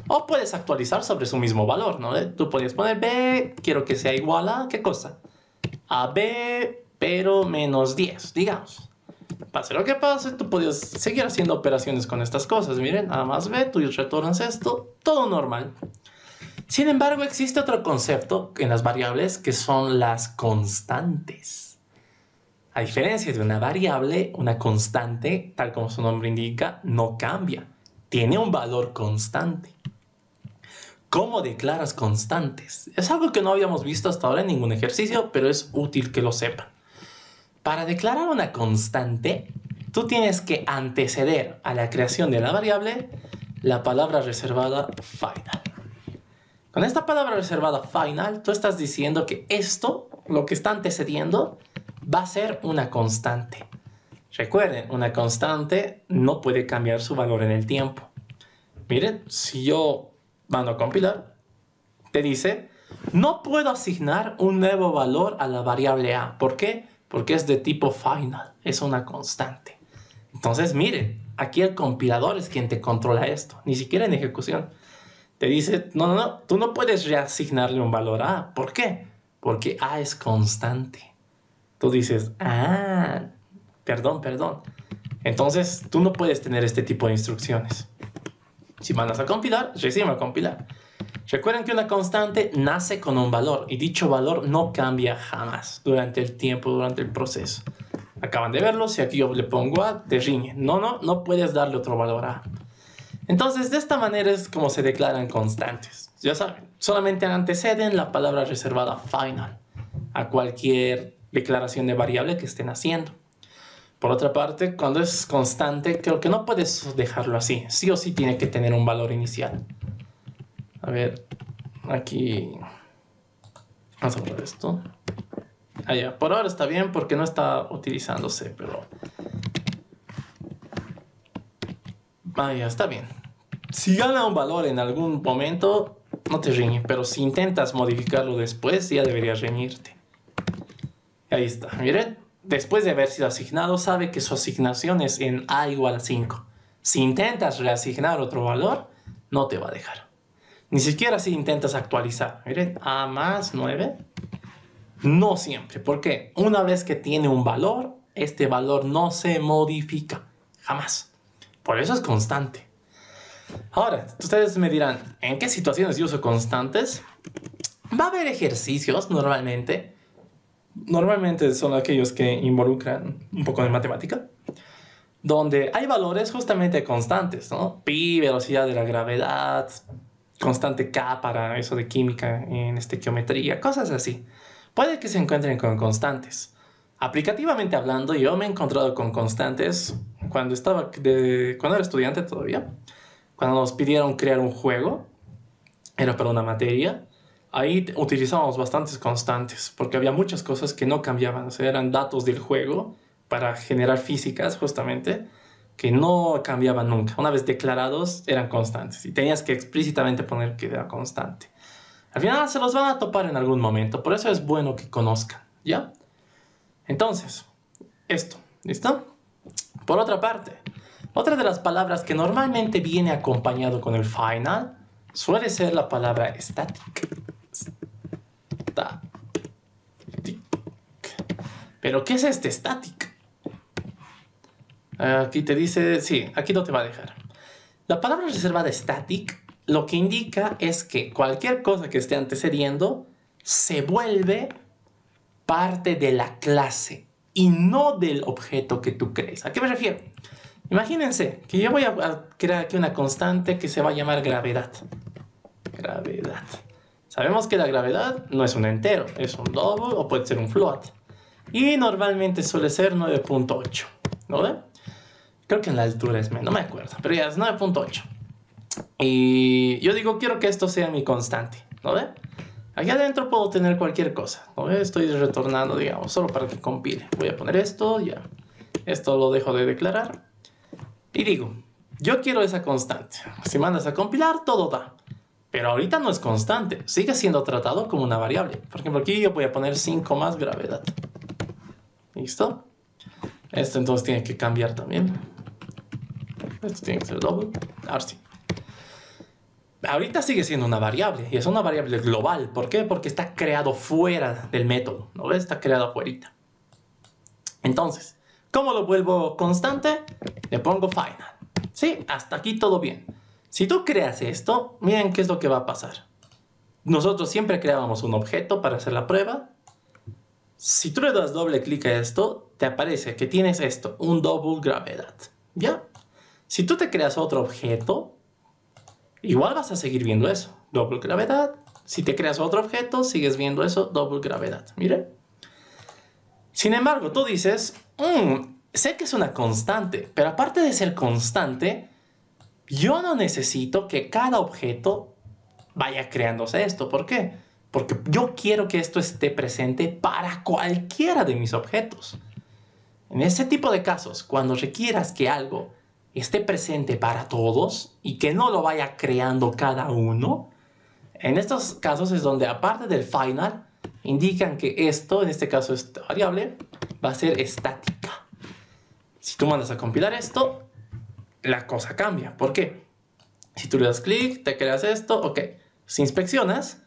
O puedes actualizar sobre su mismo valor, ¿no? Tú puedes poner B, quiero que sea igual a, ¿qué cosa? A B, pero menos 10, digamos. Pase lo que pase, tú puedes seguir haciendo operaciones con estas cosas. Miren, A más B, tú retornas esto, todo normal. Sin embargo, existe otro concepto en las variables que son las constantes. A diferencia de una variable, una constante, tal como su nombre indica, no cambia. Tiene un valor constante. ¿Cómo declaras constantes? Es algo que no habíamos visto hasta ahora en ningún ejercicio, pero es útil que lo sepan. Para declarar una constante, tú tienes que anteceder a la creación de la variable la palabra reservada final. Con esta palabra reservada final, tú estás diciendo que esto, lo que está antecediendo, va a ser una constante. Recuerden, una constante no puede cambiar su valor en el tiempo. Miren, si yo mando a compilar, te dice, no puedo asignar un nuevo valor a la variable A. ¿Por qué? Porque es de tipo final, es una constante. Entonces, miren, aquí el compilador es quien te controla esto, ni siquiera en ejecución. Te dice, no, tú no puedes reasignarle un valor a A. ¿Por qué? Porque A es constante. Tú dices, perdón. Entonces, tú no puedes tener este tipo de instrucciones. Si mandas a compilar, recibe a compilar. Recuerden que una constante nace con un valor y dicho valor no cambia jamás durante el tiempo, durante el proceso. Acaban de verlo, si aquí yo le pongo A, te riñe. No puedes darle otro valor a A. Entonces, de esta manera es como se declaran constantes. Ya saben, solamente anteceden la palabra reservada final a cualquier declaración de variable que estén haciendo. Por otra parte, cuando es constante, creo que no puedes dejarlo así. Sí o sí tiene que tener un valor inicial. A ver, aquí... Vamos a ver esto. Ya, por ahora está bien porque no está utilizándose, pero... Ya, está bien. Si gana un valor en algún momento, no te riñe, pero si intentas modificarlo después, ya deberías reñirte. Ahí está, miren. Después de haber sido asignado, sabe que su asignación es en A igual a 5. Si intentas reasignar otro valor, no te va a dejar. Ni siquiera si intentas actualizar. Miren, A más 9. No siempre. ¿Por qué? Una vez que tiene un valor, este valor no se modifica. Jamás. Por eso es constante. Ahora, ustedes me dirán, ¿en qué situaciones yo uso constantes? Va a haber ejercicios normalmente. Normalmente son aquellos que involucran un poco de matemática, donde hay valores justamente constantes, ¿no? Pi, velocidad de la gravedad, constante K para eso de química en geometría, cosas así. Puede que se encuentren con constantes. Aplicativamente hablando, yo me he encontrado con constantes cuando era estudiante todavía. Cuando nos pidieron crear un juego, era para una materia. Ahí utilizábamos bastantes constantes, porque había muchas cosas que no cambiaban. O sea, eran datos del juego para generar físicas, justamente, que no cambiaban nunca. Una vez declarados, eran constantes. Y tenías que explícitamente poner que era constante. Al final se los van a topar en algún momento. Por eso es bueno que conozcan, ¿ya? Entonces, esto, ¿listo? Por otra parte, otra de las palabras que normalmente viene acompañado con el final suele ser la palabra static. Pero, ¿qué es este static? Aquí te dice, sí, aquí no te va a dejar. La palabra reservada static lo que indica es que cualquier cosa que esté antecediendo se vuelve parte de la clase y no del objeto que tú crees. ¿A qué me refiero? Imagínense que yo voy a crear aquí una constante que se va a llamar gravedad. Gravedad. Sabemos que la gravedad no es un entero, es un double o puede ser un float. Y normalmente suele ser 9.8, ¿no ve? Creo que en la altura es menos, no me acuerdo, pero ya es 9.8. Y yo digo, quiero que esto sea mi constante, ¿no ve? Aquí adentro puedo tener cualquier cosa, ¿no ve? Estoy retornando, digamos, solo para que compile. Voy a poner esto, ya. Esto lo dejo de declarar. Y digo, yo quiero esa constante. Si mandas a compilar, todo da. Pero ahorita no es constante, sigue siendo tratado como una variable. Por ejemplo, aquí yo voy a poner 5 más gravedad. ¿Listo? Esto entonces tiene que cambiar también. Esto tiene que ser double. Ahora sí. Ahorita sigue siendo una variable, y es una variable global. ¿Por qué? Porque está creado fuera del método, ¿no ves? Está creado afuera. Entonces, ¿cómo lo vuelvo constante? Le pongo final. Sí, hasta aquí todo bien. Si tú creas esto, miren qué es lo que va a pasar. Nosotros siempre creábamos un objeto para hacer la prueba. Si tú le das doble clic a esto, te aparece que tienes esto, un double gravedad. ¿Ya? Si tú te creas otro objeto, igual vas a seguir viendo eso, doble gravedad. Si te creas otro objeto, sigues viendo eso, doble gravedad. Miren. Sin embargo, tú dices, sé que es una constante, pero aparte de ser constante, yo no necesito que cada objeto vaya creándose esto. ¿Por qué? Porque yo quiero que esto esté presente para cualquiera de mis objetos. En ese tipo de casos, cuando requieras que algo esté presente para todos y que no lo vaya creando cada uno, en estos casos es donde, aparte del final, indican que esto, en este caso esta variable, va a ser estática. Si tú mandas a compilar esto, la cosa cambia. ¿Por qué? Si tú le das clic, te creas esto, ok. Si inspeccionas,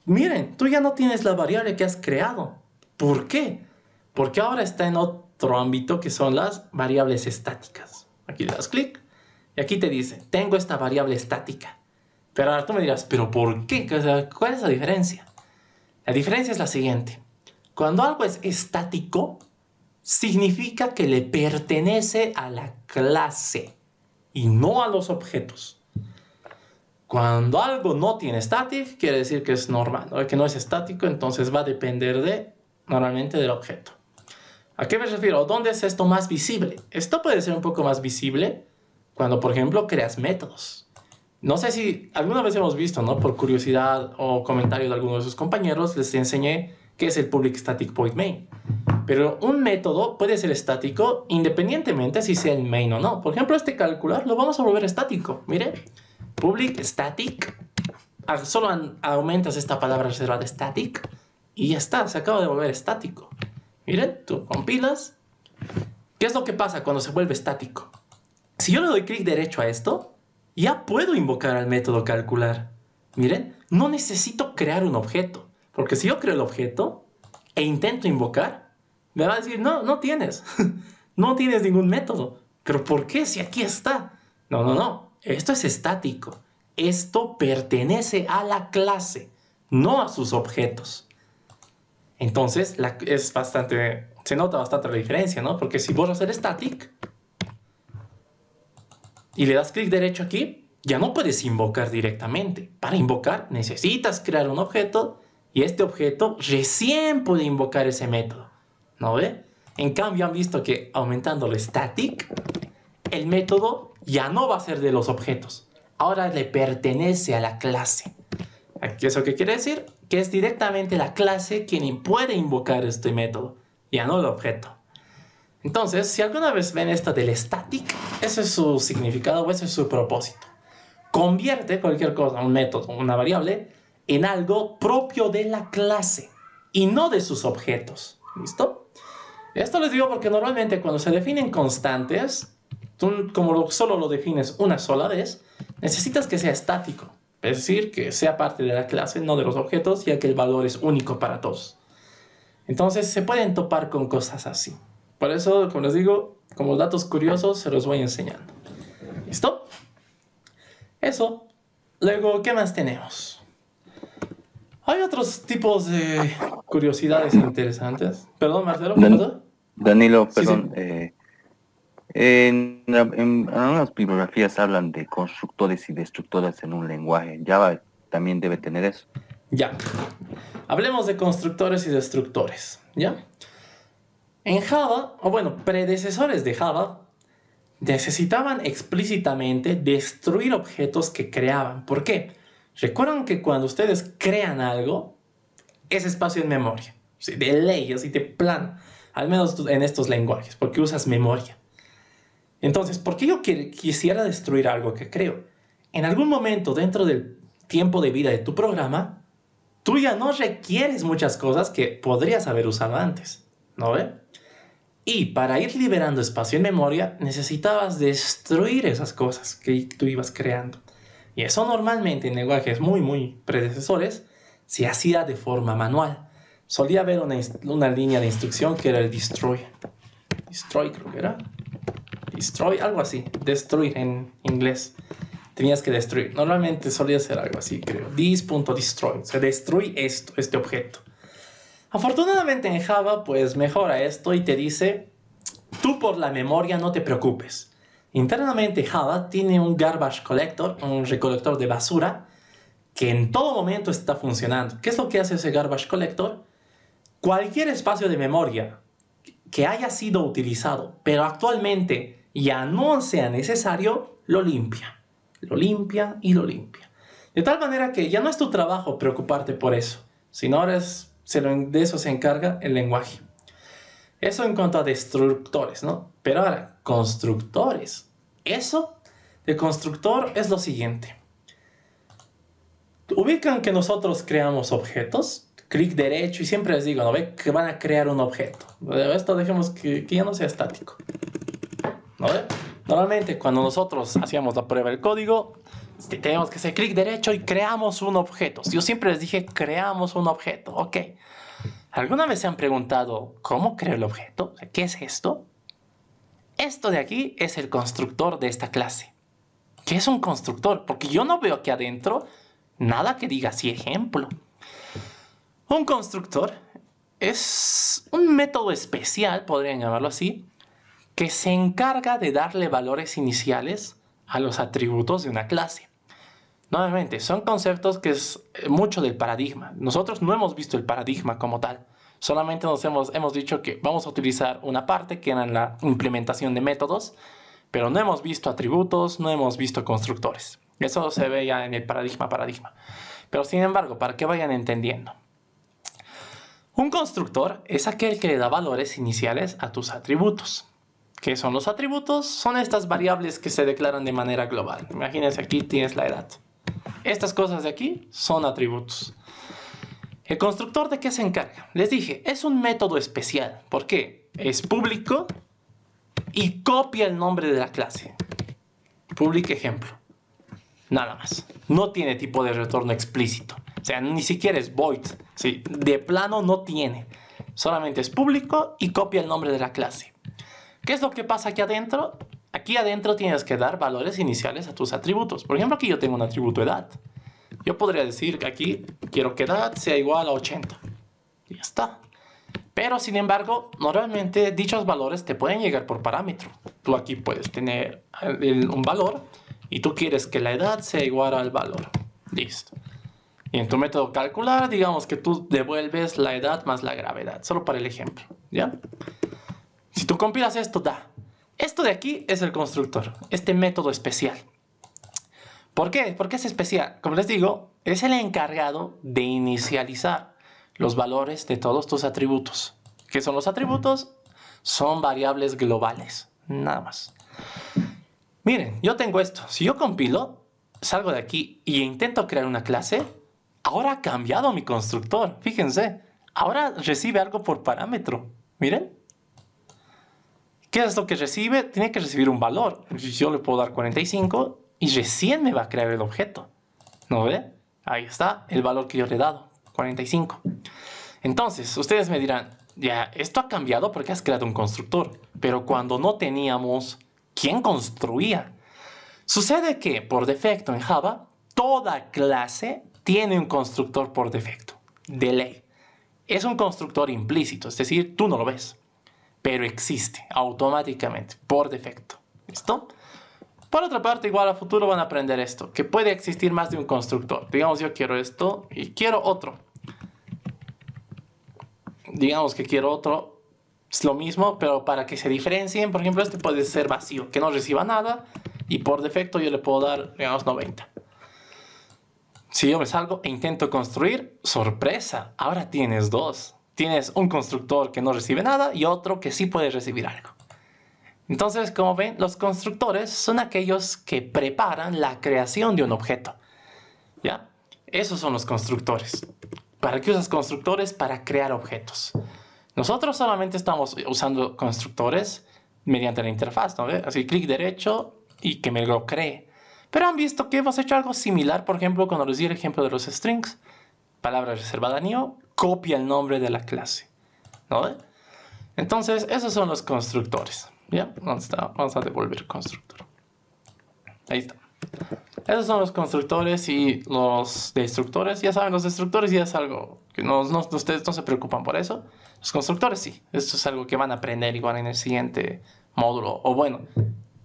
miren, tú ya no tienes la variable que has creado. ¿Por qué? Porque ahora está en otro ámbito que son las variables estáticas. Aquí le das clic y aquí te dice, tengo esta variable estática. Pero ahora tú me dirás, ¿pero por qué? ¿Cuál es la diferencia? La diferencia es la siguiente. Cuando algo es estático, significa que le pertenece a la clase y no a los objetos. Cuando algo no tiene static, quiere decir que es normal, ¿no? Que no es estático, entonces va a depender normalmente del objeto. ¿A qué me refiero? ¿Dónde es esto más visible? Esto puede ser un poco más visible cuando, por ejemplo, creas métodos. No sé si alguna vez hemos visto, ¿no? Por curiosidad o comentario de alguno de sus compañeros, les enseñé qué es el public static void main. Pero un método puede ser estático independientemente si sea el main o no. Por ejemplo, este calcular lo vamos a volver estático. Mire, public static, solo aumentas esta palabra reservada static y ya está, se acaba de volver estático. Miren, tú compilas. ¿Qué es lo que pasa cuando se vuelve estático? Si yo le doy clic derecho a esto, ya puedo invocar al método calcular. Miren, no necesito crear un objeto, porque si yo creo el objeto e intento invocar, me va a decir, no, no tienes. No tienes ningún método. ¿Pero por qué? Si aquí está. No. Esto es estático. Esto pertenece a la clase, no a sus objetos. Entonces, se nota bastante la diferencia, ¿no? Porque si borras el static y le das clic derecho aquí, ya no puedes invocar directamente. Para invocar necesitas crear un objeto y este objeto recién puede invocar ese método. ¿No ve? En cambio han visto que aumentando el static, el método ya no va a ser de los objetos. Ahora le pertenece a la clase. ¿Eso qué quiere decir? Que es directamente la clase quien puede invocar este método, ya no el objeto. Entonces, si alguna vez ven esto del static, ese es su significado o ese es su propósito. Convierte cualquier cosa, un método, una variable, en algo propio de la clase y no de sus objetos. ¿Listo? Esto les digo porque normalmente cuando se definen constantes, tú como solo lo defines una sola vez, necesitas que sea estático. Es decir, que sea parte de la clase, no de los objetos, ya que el valor es único para todos. Entonces se pueden topar con cosas así. Por eso, como les digo, como datos curiosos se los voy enseñando. ¿Listo? Eso. Luego, ¿qué más tenemos? Hay otros tipos de curiosidades interesantes. Perdón, Marcelo, ¿qué pasó? Danilo, Sí, perdón. En algunas bibliografías hablan de constructores y destructores en un lenguaje. Java también debe tener eso. Ya. Hablemos de constructores y destructores. ¿Ya? En Java, o bueno, predecesores de Java, necesitaban explícitamente destruir objetos que creaban. ¿Por qué? Recuerdan que cuando ustedes crean algo, es espacio en memoria. ¿Sí? De ley, así de plano. Al menos en estos lenguajes, porque usas memoria. Entonces, ¿por qué yo quisiera destruir algo que creo? En algún momento dentro del tiempo de vida de tu programa, tú ya no requieres muchas cosas que podrías haber usado antes, ¿no ve? Y para ir liberando espacio en memoria, necesitabas destruir esas cosas que tú ibas creando. Y eso normalmente en lenguajes muy predecesores se hacía de forma manual. Solía haber una línea de instrucción que era el destroy. Destroy creo que era. Destroy, algo así. Destruir en inglés. Tenías que destruir. Normalmente solía ser algo así, creo. This.destroy. Se destruye este objeto. Afortunadamente en Java, pues mejora esto y te dice, tú por la memoria no te preocupes. Internamente Java tiene un garbage collector, un recolector de basura, que en todo momento está funcionando. ¿Qué es lo que hace ese garbage collector? Cualquier espacio de memoria que haya sido utilizado, pero actualmente ya no sea necesario, lo limpia. Lo limpia y lo limpia. De tal manera que ya no es tu trabajo preocuparte por eso, sino ahora de eso se encarga el lenguaje. Eso en cuanto a destructores, ¿no? Pero ahora, constructores. Eso de constructor es lo siguiente. Ubican que nosotros creamos objetos, clic derecho, y siempre les digo, ¿no ve? Que van a crear un objeto. Esto dejemos que ya no sea estático. ¿No ve? Normalmente cuando nosotros hacíamos la prueba del código, tenemos que hacer clic derecho y creamos un objeto. Yo siempre les dije, creamos un objeto. Ok. ¿Alguna vez se han preguntado cómo creo el objeto? ¿Qué es esto? Esto de aquí es el constructor de esta clase. ¿Qué es un constructor? Porque yo no veo aquí adentro nada que diga así ejemplo. Un constructor es un método especial, podrían llamarlo así, que se encarga de darle valores iniciales a los atributos de una clase. Nuevamente, son conceptos que es mucho del paradigma. Nosotros no hemos visto el paradigma como tal. Solamente hemos dicho que vamos a utilizar una parte que era la implementación de métodos, pero no hemos visto atributos, no hemos visto constructores. Eso se ve ya en el paradigma. Pero sin embargo, para que vayan entendiendo. Un constructor es aquel que le da valores iniciales a tus atributos. ¿Qué son los atributos? Son estas variables que se declaran de manera global. Imagínense, aquí tienes la edad. Estas cosas de aquí son atributos. ¿El constructor de qué se encarga? Les dije, es un método especial. ¿Por qué? Es público y copia el nombre de la clase. Public ejemplo. Nada más. No tiene tipo de retorno explícito. O sea, ni siquiera es void. ¿Sí? De plano no tiene. Solamente es público y copia el nombre de la clase. ¿Qué es lo que pasa aquí adentro? Aquí adentro tienes que dar valores iniciales a tus atributos. Por ejemplo, aquí yo tengo un atributo edad. Yo podría decir que aquí quiero que edad sea igual a 80. Y ya está. Pero, sin embargo, normalmente dichos valores te pueden llegar por parámetro. Tú aquí puedes tener un valor y tú quieres que la edad sea igual al valor. Listo. Y en tu método calcular, digamos que tú devuelves la edad más la gravedad. Solo para el ejemplo. ¿Ya? Si tú compilas esto, da. Esto de aquí es el constructor. Este método especial. ¿Por qué? ¿Por qué es especial? Como les digo, es el encargado de inicializar los valores de todos tus atributos. ¿Qué son los atributos? Son variables globales. Nada más. Miren, yo tengo esto. Si yo compilo, salgo de aquí y intento crear una clase, ahora ha cambiado mi constructor. Fíjense. Ahora recibe algo por parámetro. Miren. ¿Qué es lo que recibe? Tiene que recibir un valor. Yo le puedo dar 45 y recién me va a crear el objeto. ¿No ve? Ahí está el valor que yo le he dado, 45. Entonces, ustedes me dirán, ya, esto ha cambiado porque has creado un constructor. Pero cuando no teníamos, ¿quién construía? Sucede que, por defecto en Java, toda clase tiene un constructor por defecto, de ley. Es un constructor implícito, es decir, tú no lo ves, pero existe automáticamente, por defecto. ¿Listo? Por otra parte, igual a futuro van a aprender esto, que puede existir más de un constructor. Digamos, yo quiero esto y quiero otro. Digamos que quiero otro, es lo mismo, pero para que se diferencien, por ejemplo, este puede ser vacío, que no reciba nada, y por defecto yo le puedo dar, digamos, 90. Si yo me salgo e intento construir, sorpresa, ahora tienes dos. Tienes un constructor que no recibe nada y otro que sí puede recibir algo. Entonces, como ven, los constructores son aquellos que preparan la creación de un objeto. ¿Ya? Esos son los constructores. ¿Para qué usas constructores? Para crear objetos. Nosotros solamente estamos usando constructores mediante la interfaz, ¿no? Así, clic derecho y que me lo cree. Pero han visto que hemos hecho algo similar, por ejemplo, cuando les di el ejemplo de los strings. Palabra reservada new, copia el nombre de la clase. ¿No? Entonces, esos son los constructores. ¿Ya? ¿Dónde está? Vamos a devolver constructor. Ahí está. Esos son los constructores y los destructores. Ya saben, los destructores ya es algo que ustedes no se preocupan por eso. Los constructores sí. Esto es algo que van a aprender igual en el siguiente módulo. O bueno,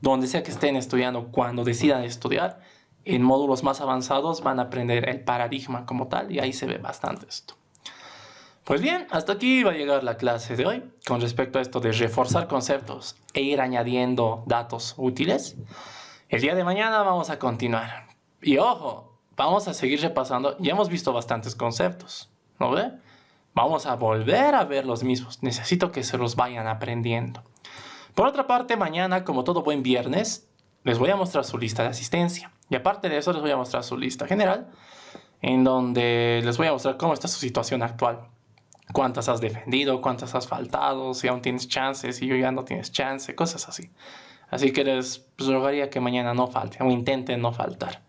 donde sea que estén estudiando, cuando decidan estudiar, en módulos más avanzados van a aprender el paradigma como tal. Y ahí se ve bastante esto. Pues bien, hasta aquí va a llegar la clase de hoy con respecto a esto de reforzar conceptos e ir añadiendo datos útiles. El día de mañana vamos a continuar. Y ojo, vamos a seguir repasando. Ya hemos visto bastantes conceptos, ¿no ve? Vamos a volver a ver los mismos. Necesito que se los vayan aprendiendo. Por otra parte, mañana, como todo buen viernes, les voy a mostrar su lista de asistencia. Y aparte de eso, les voy a mostrar su lista general, en donde les voy a mostrar cómo está su situación actual. Cuántas has defendido, cuántas has faltado, si aún tienes chances, si ya no tienes chance, cosas así. Así que les rogaría que mañana no falten o intenten no faltar.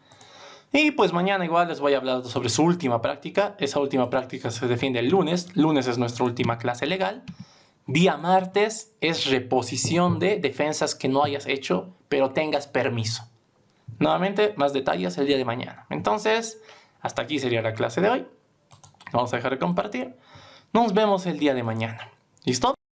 Y pues mañana igual les voy a hablar sobre su última práctica. Esa última práctica se defiende el lunes. Lunes es nuestra última clase legal. Día martes es reposición de defensas que no hayas hecho, pero tengas permiso. Nuevamente, más detalles el día de mañana. Entonces, hasta aquí sería la clase de hoy. Vamos a dejar de compartir. Nos vemos el día de mañana. ¿Listo?